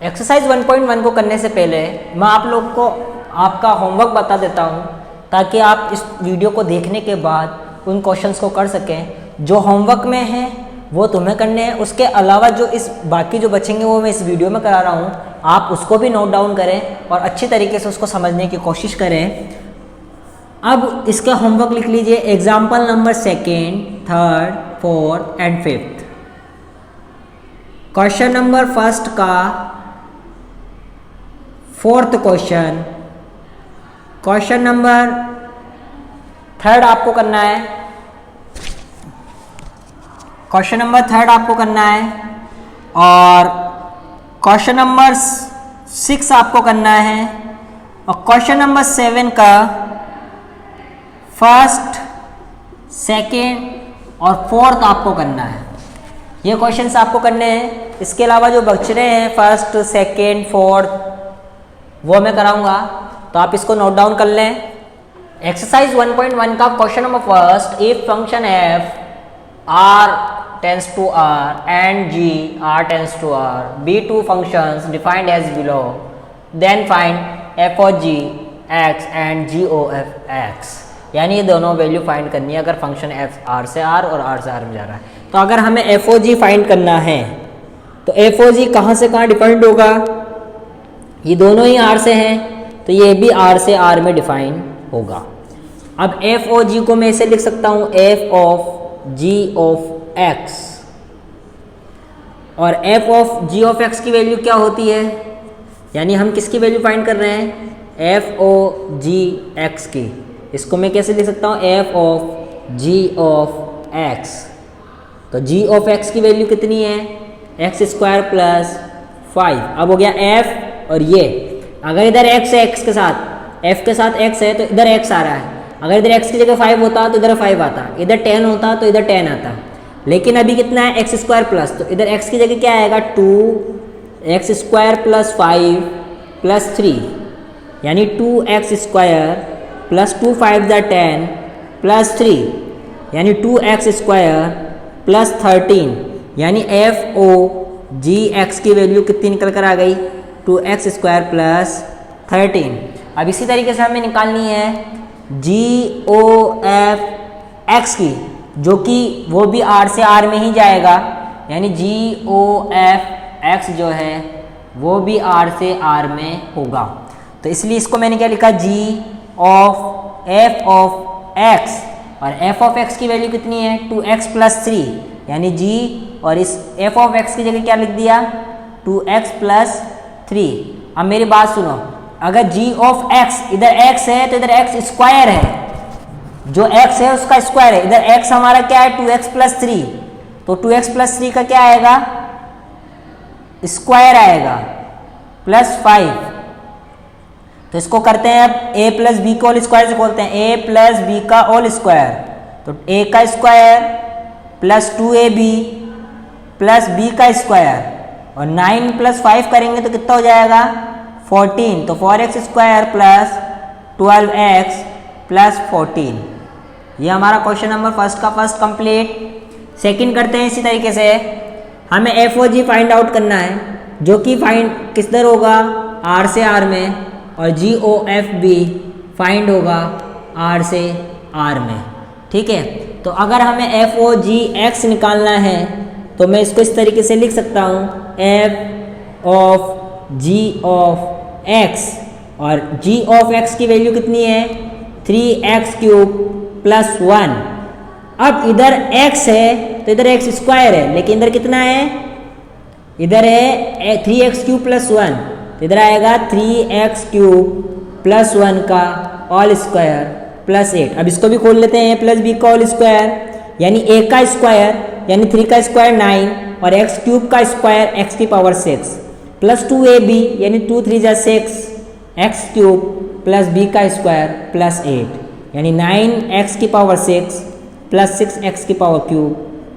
Exercise 1.1 को करने से पहले मैं आप लोग को आपका होमवर्क बता देता हूँ ताकि आप इस वीडियो को देखने के बाद उन क्वेश्चंस को कर सकें। जो होमवर्क में है वो तुम्हें करने हैं, उसके अलावा जो इस बाकी जो बचेंगे वो मैं इस वीडियो में करा रहा हूँ, आप उसको भी नोट डाउन करें और अच्छी तरीके से उसको समझने की कोशिश करें। अब इसका होमवर्क लिख लीजिए। Example number 2nd, 3rd, 4th and 5th। Question number 1 का 4th question, question number 3rd आपको करना है, क्वेश्चन नंबर 3rd आपको करना है और क्वेश्चन नंबर 6 आपको करना है और क्वेश्चन नंबर 7 का 1st, 2nd और 4th आपको करना है। ये क्वेश्चंस आपको करने हैं। इसके अलावा जो बच रहे हैं 1st, 2nd, 4th वो मैं कराऊंगा, तो आप इसको नोट डाउन कर लें। एक्सरसाइज 1.1 का question number 1, if function f r tends to r and g r tends to r be two functions defined as below, then find f of g x and g of x। यानी ये दोनों value find करनी है अगर function f r से r और r से r में जा रहा है। तो अगर हमें f of g फाइंड करना है तो f of g कहाँ से कहाँ डिफाइंड होगा? ये दोनों ही r से हैं तो ये भी r से r में डिफाइन होगा। अब f of g को मैं इसे लिख सकता हूँ f of g of x, और f of g of x की वैल्यू क्या होती है? यानी हम किसकी वैल्यू फाइंड कर रहे हैं? f of g x की। इसको मैं कैसे लिख सकता हूँ? f of g of x। तो g of x की वैल्यू कितनी है? x² + 5। अब हो गया f और ये, अगर इधर x है, x के साथ f के साथ x है तो इधर x आ रहा है। अगर इधर x की जगह 5 होता तो इधर 5 आता, इधर 10 होता तो इधर 10 आता। लेकिन अभी कितना है? x² प्लस, तो इधर x की जगह क्या आएगा? 2x² + 5 + 3, यानी 2x² + 2 5 10 + 3, यानी 2x² + 13, यानी f o g x की वैल्यू कितनी निकल कर आ गई? 2x² + 13। अब इसी तरीके से हमें निकालनी है g o f x की, जो कि वो भी r से r में ही जाएगा, यानी g o f x जो है वो भी r से r में होगा। तो इसलिए इसको मैंने क्या लिखा? g of f of x, और f of x की वैल्यू कितनी है? 2x + 3, यानी g, और इस f of x की जगह क्या लिख दिया? 2x + 3। अब मेरी बात सुनो, अगर g of x, इधर x है तो इधर x² है, जो x है उसका स्क्वायर है। इधर x हमारा क्या है? 2x + 3, तो 2x + 3 का क्या आएगा? स्क्वायर आएगा +5। तो इसको करते हैं अब a + b को होल स्क्वायर से खोलते हैं, a + b का होल स्क्वायर, तो a का स्क्वायर + 2ab + b का स्क्वायर, और 9 + 5 करेंगे तो कितना हो जाएगा? 14। तो 4x² + 12x + 14। ये हमारा क्वेश्चन नंबर 1 का फर्स्ट कंप्लीट। सेकंड करते हैं इसी तरीके से। हमें f और g फाइंड आउट करना है, जो कि फाइंड किसधर होगा? r से r में, और g o f भी फाइंड होगा r से r में। ठीक है, तो अगर हमें f o g x निकालना है तो मैं इसको इस तरीके से लिख सकता हूँ f of g of x, और g of x की वैल्यू कितनी है? 3x³ + 1। अब इधर x है तो इधर x² है, लेकिन इधर कितना है? इधर है 3x³ + 1, तो इधर आएगा 3x³ + 1 का होल स्क्वायर + 8। अब इसको भी खोल लेते हैं, a + b का होल स्क्वायर, यानी a का स्क्वायर यानी 3 का स्क्वायर 9, और x³ का स्क्वायर x⁻6 + 2ab यानी 2 3 जा 6 x³ + b का स्क्वायर + 8, यानी 9x⁻6 + 6x³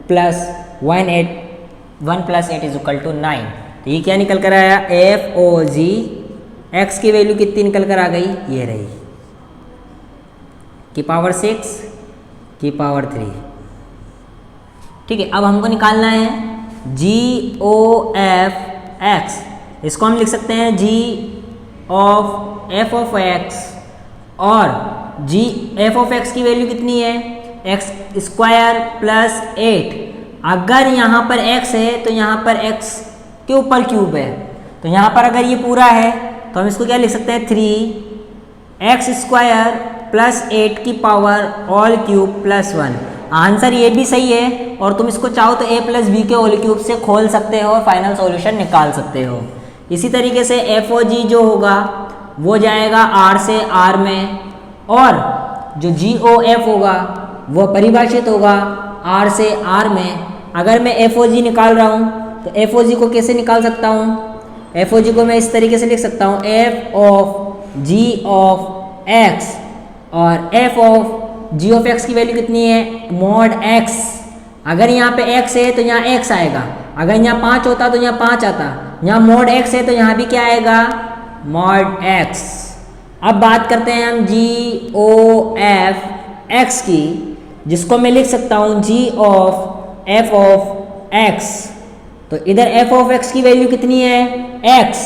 + 1 + 8 = 9। तो ये क्या निकल कर आया? f o g x की वैल्यू कितनी निकल कर आ गई? ये रही, ⁻6 ⁻3। ठीक है, अब हमको निकालना है g o f x, इसको हम लिख सकते हैं g of f of x, और g f ऑफ x की वैल्यू कितनी है, x स्क्वायर प्लस 8। अगर यहाँ पर x है तो यहाँ पर x के ऊपर क्यूब है, तो यहाँ पर अगर ये पूरा है तो हम इसको क्या लिख सकते हैं, 3x स्क्वायर प्लस 8 की power all cube plus 1। Answer ये भी सही है, और तुम इसको चाहो तो a प्लस बी के होल क्यूब से खोल सकते हो और फाइनल सॉल्यूशन निकाल सकते हो। इसी तरीके से एफ ओ जी जो होगा वो जाएगा r से r में, और जो जी ओ एफ होगा वो परिभाषित होगा r से r में। अगर मैं एफ ओ जी निकाल रहा हूँ तो एफ ओ जी को कैसे निकाल सकता हूँ, एफ ओ जी को मैं इस तरीके से लिख सकता हूँ, F of G of X, और F of G of X की वैल्यू कितनी है, मॉड एक्स। अगर यहाँ पे x है तो यहाँ x आएगा, अगर यहाँ 5 होता तो यहाँ 5 आता, यहाँ मॉड x है तो यहाँ भी क्या आएगा, मॉड x। अब बात करते हैं हम जी ओ एफ एक्स की, जिसको मैं लिख सकता हूँ g of f of x। तो इधर f ऑफ x की वैल्यू कितनी है, x,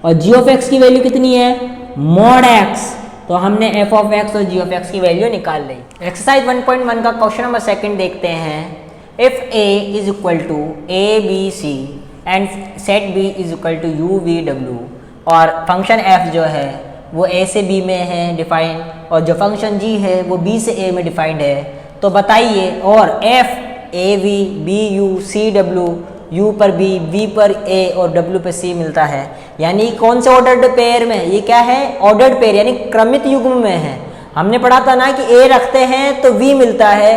और g ऑफ x की वैल्यू कितनी है, मॉड x। तो हमने f ऑफ x और g ऑफ x की वैल्यू निकाल ली। एक्सरसाइज 1.1 का क्वेश्चन नंबर 2 देखते हैं। If a is equal to A B C and set b is equal to u v w, और फंक्शन f जो है वो a से b में है डिफाइंड, और जो फंक्शन g है वो b से a में डिफाइंड है, तो बताइए। और f a v b u c w, u पर b, v पर a और w पर c मिलता है, यानी कौन से ऑर्डर्ड पेयर में, ये क्या है, ऑर्डर्ड पेयर यानी क्रमित युग्म में है। हमने पढ़ा था ना कि a रखते हैं तो v मिलता है,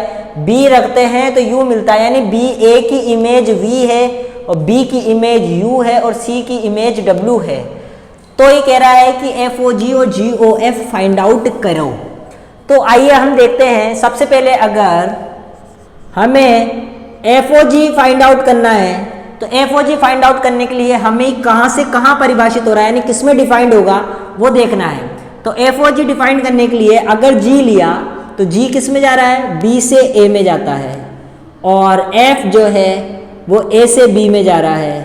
b रखते हैं तो u मिलता है, यानी b a की इमेज v है और b की इमेज u है और c की इमेज w है। तो ये कह रहा है कि एफ ओ जी और G O F find out करो। तो आइए हम देखते हैं। सबसे पहले अगर हमें एफ ओ जी फाइंड आउट करना है तो एफ ओ जी फाइंड आउट करने के लिए हमें कहाँ से कहाँ परिभाषित हो रहा है, यानी किस में डिफाइंड होगा वो देखना है। तो एफ ओ जी डिफाइंड करने के लिए अगर जी लिया तो जी किस में जा रहा है, बी से ए में जाता है, और एफ जो है वो ए से बी में जा रहा है।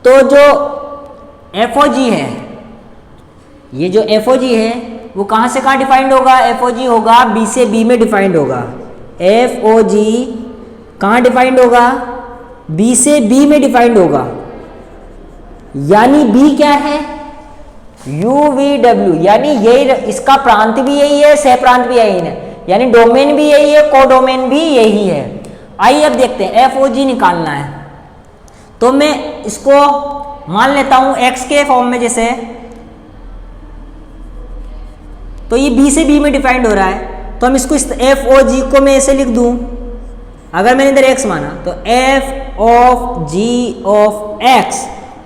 तो जो एफ ओ जी है, ये जो एफ ओ जी है वो कहाँ से कहाँ डिफाइंड होगा, एफ ओ जी होगा बी से बी में डिफाइंड होगा। एफ ओ जी कहाँ डिफाइंड होगा, बी से बी में डिफाइंड होगा, यानी बी क्या है, यू वी डब्ल्यू, यानी यही, इसका प्रांत भी यही है, सह प्रांत भी यही है, यानी डोमेन भी यही है, कोडोमेन भी यही है। आइए अब देखते हैं एफ ओ जी निकालना है। तो मैं इसको मान लेता हूं x के फॉर्म में, जैसे तो ये b से b में डिफाइंड हो रहा है, तो हम इसको इस एफ ओ जी को मैं ऐसे लिख दूं। अगर मैंने इधर x माना तो F of G of x,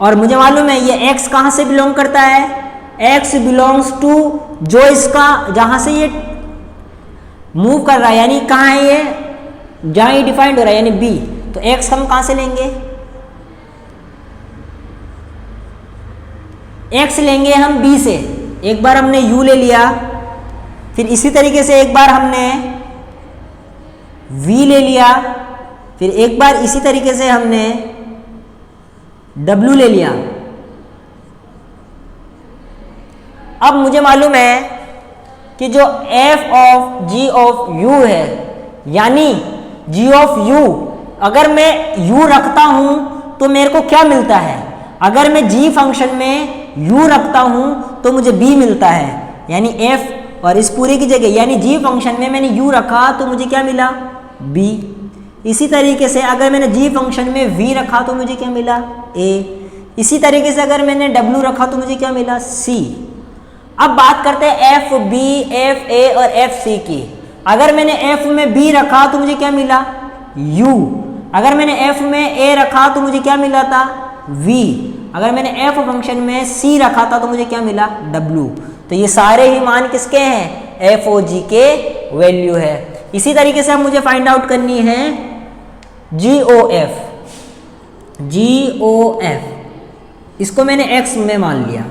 और मुझे मालूम है ये x कहां से बिलोंग करता है, x बिलोंग्स टू जो इसका जहां से ये मूव कर रहा है, यानी कहां है ये, जहां ये डिफाइंड हो रहा है, यानी b। तो x हम कहां से लेंगे, x लेंगे हम b से। एक बार हमने u ले लिया, फिर इसी तरीके से एक बार हमने v ले लिया, फिर एक बार इसी तरीके से हमने w ले लिया। अब मुझे मालूम है कि जो f of g of u है, यानी g ऑफ u, अगर मैं u रखता हूं तो मेरे को क्या मिलता है, अगर मैं g फंक्शन में u रखता हूं तो मुझे b मिलता है, यानी f, और इस पूरे की जगह यानी g फंक्शन में मैंने u रखा तो मुझे क्या मिला, b। इसी तरीके से अगर मैंने g फंक्शन में v रखा तो मुझे क्या मिला, a। इसी तरीके से अगर मैंने w रखा तो मुझे क्या मिला, c। अब बात करते हैं एफ बी, एफ ए और एफ सी की। अगर मैंने f में b रखा तो मुझे क्या मिला, u। अगर मैंने f में a रखा तो मुझे क्या मिला था, v। अगर मैंने f फंक्शन में c रखा था तो मुझे क्या मिला, w। तो ये सारे ही मान किसके हैं, एफ ओ जी के वैल्यू है। इसी तरीके से अब मुझे फाइंड आउट करनी है जी ओ एफ। जी ओ एफ इसको मैंने x में मान लिया,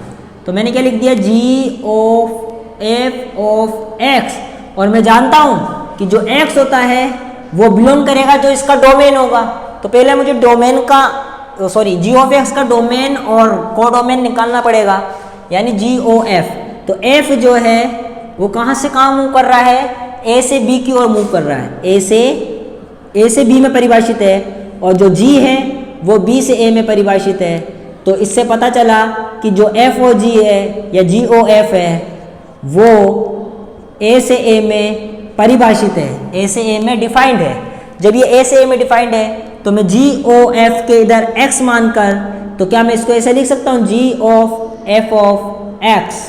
तो मैंने क्या लिख दिया, जी ऑफ एफ ऑफ x, और मैं जानता हूं कि जो x होता है वो बिलोंग करेगा जो इसका डोमेन होगा। तो पहले मुझे डोमेन का सॉरी जी ऑफ एक्स का डोमेन और कोडोमेन निकालना पड़ेगा, यानी जी ओ एफ। तो एफ जो है वो कहाँ से कहाँ मूव कर रहा है, ए से बी की ओर मूव कर रहा है, ए से बी में परिभाषित है, और जो जी है वो बी से ए में परिभाषित है। तो इससे पता चला कि जो एफ ओ जी है या जी ओ एफ है वो ए से ए में परिभाषित है, ए से ए में डिफाइंड है। जब ये ए से ए में डिफाइंड है तो मैं जी ओ एफ के इधर एक्स मानकर, तो क्या मैं इसको ऐसे लिख सकता हूँ, जी ऑफ एफ ऑफ एक्स।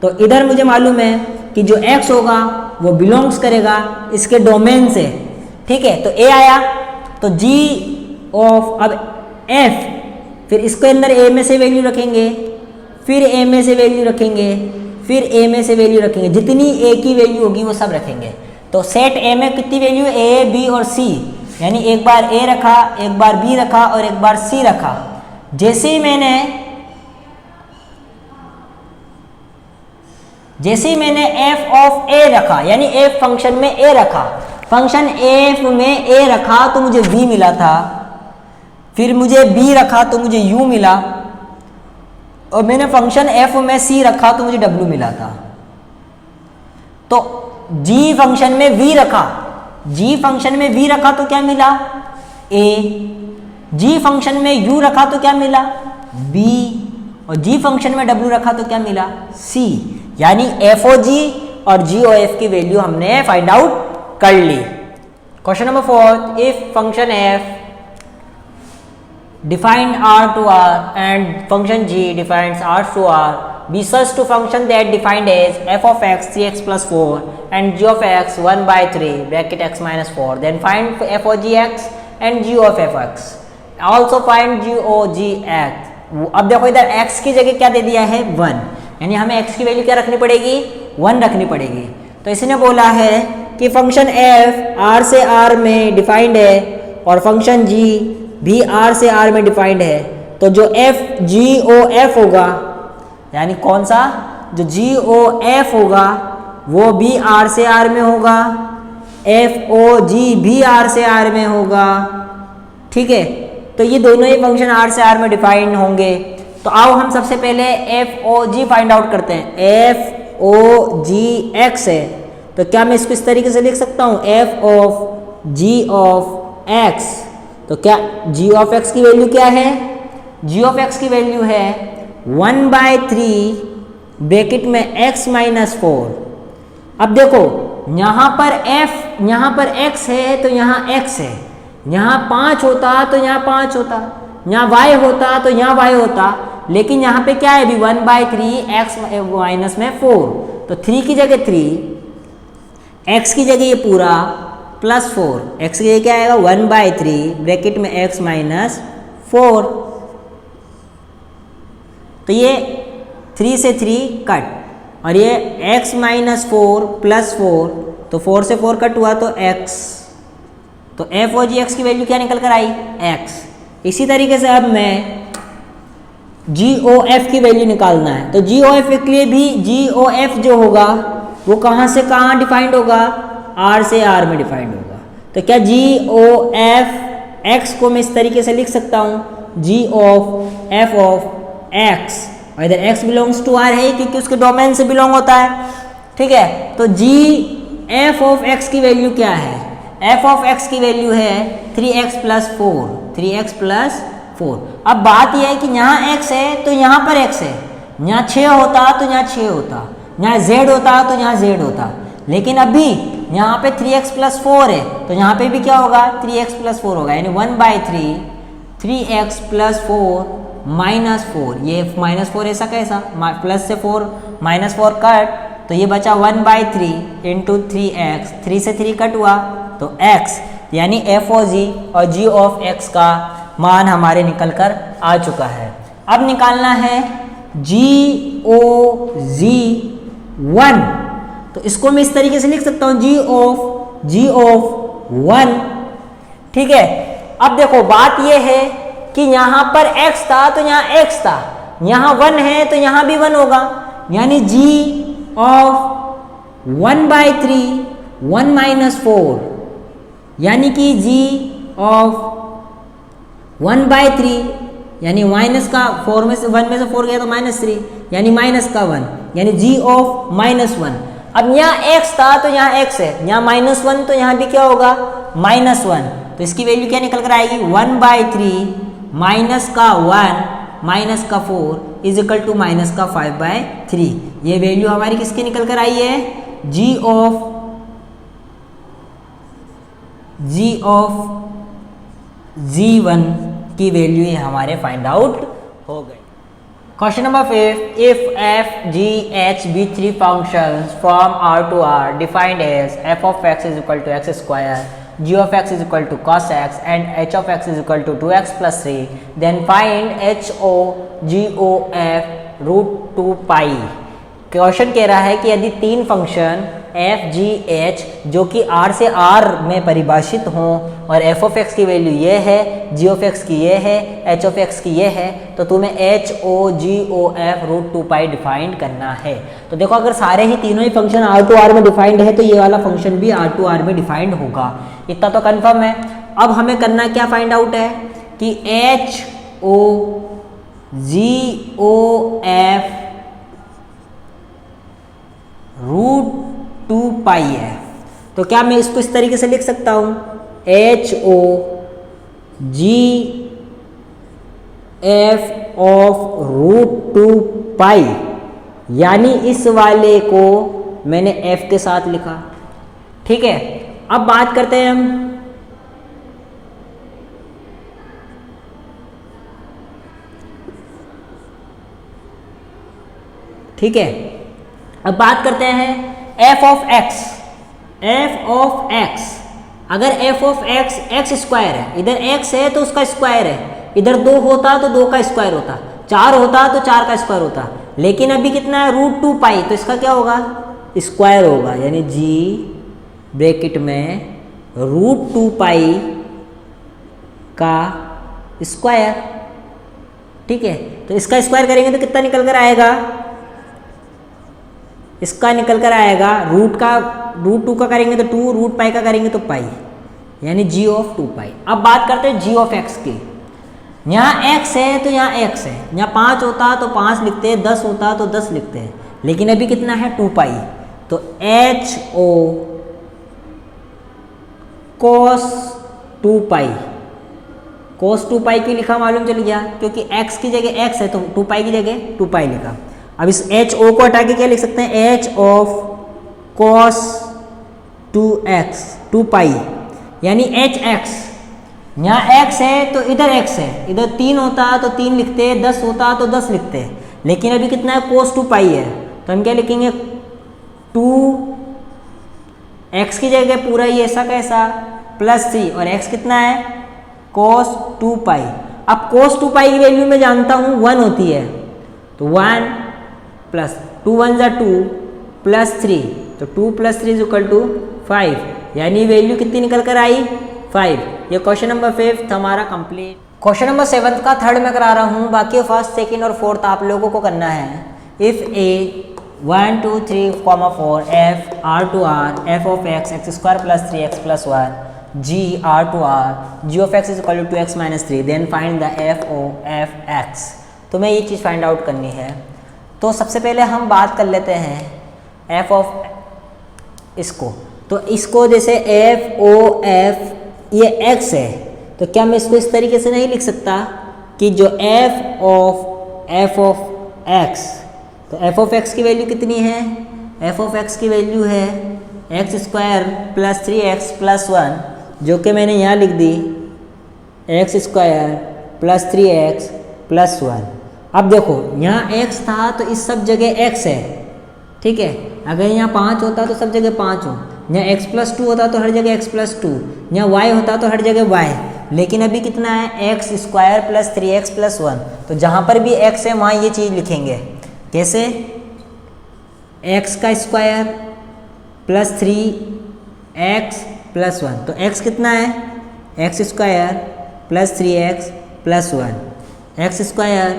तो इधर मुझे मालूम है कि जो एक्स होगा वो बिलोंग्स करेगा इसके डोमेन से, ठीक है। तो ए आया तो जी ऑफ अब एफ, फिर इसके अंदर ए में से वैल्यू रखेंगे, फिर ए में से वैल्यू रखेंगे, फिर ए में से वैल्यू रखेंगे, जितनी ए की वैल्यू होगी वो सब रखेंगे। तो सेट ए में कितनी वैल्यू, ए बी और सी, यानी एक बार ए रखा, एक बार बी रखा और एक बार सी रखा। जैसे ही मैंने एफ ऑफ ए रखा, यानी एफ फंक्शन में ए रखा, फंक्शन एफ में ए रखा तो मुझे v मिला था, फिर मुझे b रखा तो मुझे u मिला, और मैंने फंक्शन f में c रखा तो मुझे w मिला था। तो g फंक्शन में v रखा, g फंक्शन में v रखा तो क्या मिला, a, g फंक्शन में u रखा तो क्या मिला, b, और g फंक्शन में w रखा तो क्या मिला, c। यानी एफ ओ जी और जी ओ एफ की वैल्यू हमने फाइंड आउट कर ली। Question number 4, if function F defined R to R and function G defined R to R be such two function that defined as F of X 3x + 4 and G of X 1/3 bracket x - 4, then find F O G X and G of F X, also find G O G x. अब देखो इधर x की जगह क्या दे दिया है, 1, यानी हमें x की वैल्यू क्या रखनी पड़ेगी, 1 रखनी पड़ेगी। तो इसने बोला है कि फंक्शन f r से r में डिफाइंड है और फंक्शन g भी r से r में डिफाइंड है। तो जो f g o f होगा, यानी कौन सा, जो g o f होगा वो भी r से r में होगा, f o g भी r से r में होगा, ठीक है। तो ये दोनों ही फंक्शन r से r में डिफाइंड होंगे। तो आओ हम सबसे पहले एफ ओ जी फाइंड आउट करते हैं। एफ ओ जी एक्स है, तो क्या मैं इसको इस तरीके से लिख सकता हूँ, F of G of X. तो क्या जी ऑफ एक्स की वैल्यू क्या है, जी ऑफ एक्स की वैल्यू है 1/3 ब्रैकेट में x - 4। अब देखो यहाँ पर x है तो यहाँ x है, यहाँ 5 होता तो यहाँ 5 होता, यहाँ y होता तो यहाँ y होता, लेकिन यहाँ पे क्या है अभी 1/3 x - 4। तो 3 की जगह 3, x की जगह ये पूरा +4, x की जगह क्या आएगा 1/3 ब्रैकेट में x - 4। तो ये 3 से 3 कट, और ये x - 4 +4, तो 4 से 4 कट हुआ तो x। तो एफ ओ जी एक्स की वैल्यू क्या निकल कर आई, x। इसी तरीके से अब मैं जी ओ एफ की वैल्यू निकालना है। तो जी ओ एफ के लिए भी जी ओ एफ जो होगा वो कहाँ से कहाँ डिफाइंड होगा, आर से आर में डिफाइंड होगा। तो क्या जी ओ एफ एक्स को मैं इस तरीके से लिख सकता हूँ, जी ऑफ एफ ऑफ एक्स, और इधर एक्स बिलोंग्स टू आर है क्योंकि उसके डोमेन से बिलोंग होता है, ठीक है। तो जी एफ ऑफ एक्स की वैल्यू क्या है, एफ ऑफ एक्स की वैल्यू है 3x + 4, 3x + 4। अब बात यह है कि यहाँ x है तो यहाँ पर x है, यहाँ 6 होता तो यहाँ 6 होता, यहाँ z होता तो यहाँ z होता, लेकिन अभी यहाँ पे 3x + 4 है तो यहाँ पे भी क्या होगा, 3x + 4 होगा, यानी 1/3 3x + 4 -4। ये -4 ऐसा कैसा, प्लस से 4 -4 कट, तो ये बचा 1/3 × 3x, 3 से 3 कट हुआ तो x, यानी एफ ओ जी और जी ऑफ x का मान हमारे निकल कर आ चुका है। अब निकालना है जी ओ जी 1, तो इसको मैं इस तरीके से लिख सकता हूँ, जी ऑफ 1, ठीक है। अब देखो बात यह है कि यहाँ पर x था तो यहाँ x था, यहाँ 1 है तो यहाँ भी 1 होगा, यानी g ऑफ 1/3 1 - 4, यानी कि g ऑफ 1/3 यानी माइनस का 4 में से 1 में से 4 गया तो -3, यानी माइनस का 1, यानी g ऑफ -1। अब यहाँ x था तो यहाँ x है, यहाँ -1 तो यहाँ भी क्या होगा -1, तो इसकी वैल्यू क्या निकल कर आएगी 1/3 माइनस का 1 माइनस का 4 इज इक्वल टू माइनस का 5/3। ये वैल्यू हमारी किसकी निकल कर आई है, g ऑफ g1 की वैल्यू ये हमारे फाइंड आउट हो गई। Question number 5, if f g h be 3 functions from R to R defined as f of x is equal to x square, g of x is equal to cos x and h of x is equal to 2x plus 3, then find h o g o f root 2 pi। Question कह रहा है कि यदि 3 function f g h जो कि r से r में परिभाषित हों और f of x की वैल्यू ये है, g of x की ये है, h of x की ये है, तो तुम्हें h o g o f root 2 pi defined करना है। तो देखो अगर सारे ही तीनों ही फंक्शन r to r में डिफाइंड है तो ये वाला फंक्शन भी r to r में डिफाइंड होगा, इतना तो कंफर्म है। अब हमें करना क्या फाइंड आउट है कि h o g o f root 2 pi है। तो क्या मैं इसको इस तरीके से लिख सकता हूं, h o g f of root 2 pi, यानी इस वाले को मैंने f के साथ लिखा। ठीक है, अब बात करते हैं हम ठीक है, अब बात करते हैं f of x। f of x, अगर f of x x square है, इधर x है तो उसका स्क्वायर है, इधर 2 होता तो 2 का स्क्वायर होता, 4 होता तो 4 का स्क्वायर होता, लेकिन अभी कितना है रूट 2 पाई, तो इसका क्या होगा स्क्वायर होगा, यानी g ब्रैकेट में रूट 2 पाई का स्क्वायर। ठीक है, तो इसका स्क्वायर करेंगे तो कितना निकल कर आएगा, इसका निकल कर आएगा रूट 2 का करेंगे तो 2, रूट पाई का करेंगे तो पाई, यानी g ऑफ 2 पाई। अब बात करते हैं g ऑफ x की। यहाँ x है तो यहाँ x है, यहाँ 5 होता तो 5 लिखते हैं, 10 होता तो 10 लिखते हैं, लेकिन अभी कितना है 2 पाई, तो h o cos 2 पाई, cos 2 पाई क्यों लिखा मालूम चल गया, क्योंकि x की जगह x है तो 2 पाई की जगह 2 पाई लिखा। अब इस h o को हटा के क्या लिख सकते हैं, h of cos 2x 2 pi, यानी h x, यहाँ x है तो इधर x है, इधर 3 होता तो 3 लिखते हैं, 10 होता तो 10 लिखते हैं, लेकिन अभी कितना है cos 2 पाई है, तो हम क्या लिखेंगे 2 x की जगह पूरा ये ऐसा कैसा +3 और x कितना है cos 2 पाई। अब cos 2 पाई की वैल्यू मैं जानता हूँ 1 होती है, तो 1 प्लस 2 1 = 2 प्लस 3, तो 2 + 3 = 5, यानी वैल्यू कितनी निकल कर आई 5। ये क्वेश्चन नंबर 5 हमारा कंप्लीट। क्वेश्चन नंबर 7 का थर्ड में करा रहा हूँ, बाकी फर्स्ट सेकंड और फोर्थ आप लोगों को करना है। If A 1 2 3 4 f r to r f of x x square plus 3x plus 1 g r to r g of x is equal to 2x minus 3, then find the f o f x। तो मैं ये चीज़ find out करनी है। तो सबसे पहले हम बात कर लेते हैं f ऑफ इसको, तो इसको जैसे f o f ये x है, तो क्या मैं इसको इस तरीके से नहीं लिख सकता कि जो f ऑफ x, तो f ऑफ x की वैल्यू कितनी है, f ऑफ x की वैल्यू है x square plus 3x plus 1, जो कि मैंने यहाँ लिख दी x square plus 3x plus 1। अब देखो यहाँ x था तो इस सब जगह x है, ठीक है। अगर यहाँ 5 होता तो सब जगह 5 हो, यहाँ x प्लस 2 होता तो हर जगह x प्लस 2, यहाँ y होता तो हर जगह y, लेकिन अभी कितना है x square plus 3x plus 1, तो जहाँ पर भी x है वहाँ ये चीज़ लिखेंगे। कैसे, x का स्क्वायर प्लस 3x प्लस 1, तो x कितना है x square plus 3x plus 1, x square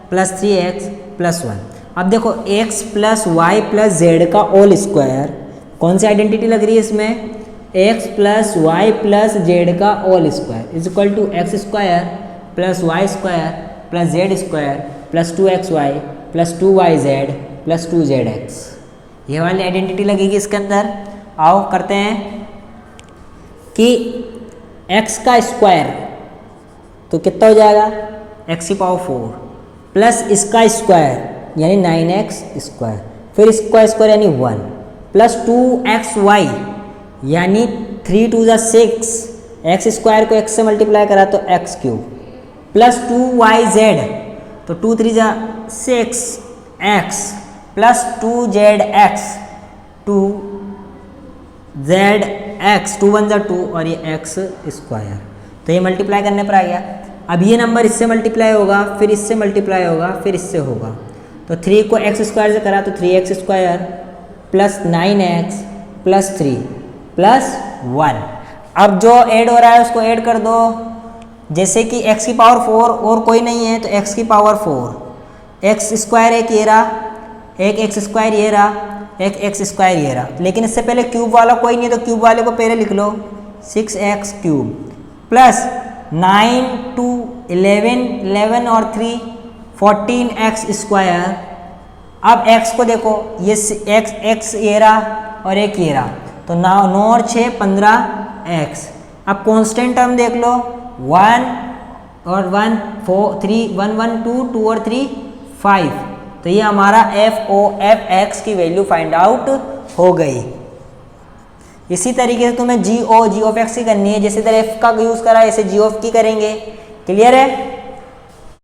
plus 3x plus 1। अब देखो x plus Y plus Z का होल स्क्वायर, कौन सी आइडेंटिटी लग रही है इसमें, x plus Y plus Z का whole square is equal to X square plus Y square plus Z square plus 2xy plus 2yz plus 2zx। ये वाली आइडेंटिटी लगेगी इसके अंदर। आओ करते हैं कि x का स्क्वायर तो कितना हो जाएगा x की पावर 4 प्लस इसका स्क्वायर यानी 9x स्क्वायर, फिर इसका स्क्वायर यानी 1 प्लस 2xy यानी 3 2 ज़ा 6, एक्स स्क्वायर को x से मल्टीप्लाई करा तो x क्यूब प्लस 2yz तो 2 3 ज़ा 6x प्लस 2zx 2zx 2 1 ज़ा 2 और ये x स्क्वायर। तो ये मल्टीप्लाई करने पर आ गया। अब ये नंबर इससे मल्टीप्लाई होगा, फिर इससे मल्टीप्लाई होगा, फिर इससे होगा। तो 3 को x स्क्वायर से करा तो 3x square plus 9x plus 3 plus 1। अब जो ऐड हो रहा है उसको ऐड कर दो। जैसे कि x की पावर 4 और कोई नहीं है तो x की पावर 4, x स्क्वायर एक ये रहा, एक x स्क्वायर ये रहा, एक x स्क्वायर ये रहा। लेकिन इससे पहले क्यूब वाला कोई नहीं है तो क्यूब वाले को पहले लिख लो 6x क्यूब प्लस 9 2 11 11 और 3 14x स्क्वायर। अब x को देखो ये x ये रहा और एक ये रहा तो 9 और 6 15x। अब कांस्टेंट टर्म देख लो 1 और 1 4 3 1 1 2 2 और 3 5। तो ये हमारा f की वैल्यू फाइंड आउट हो गई। इसी तरीके से तुम्हें g ऑफ x की करनी है। जैसे इधर f का यूज़ करा ऐसे g ऑफ की करेंगे। क्लियर है?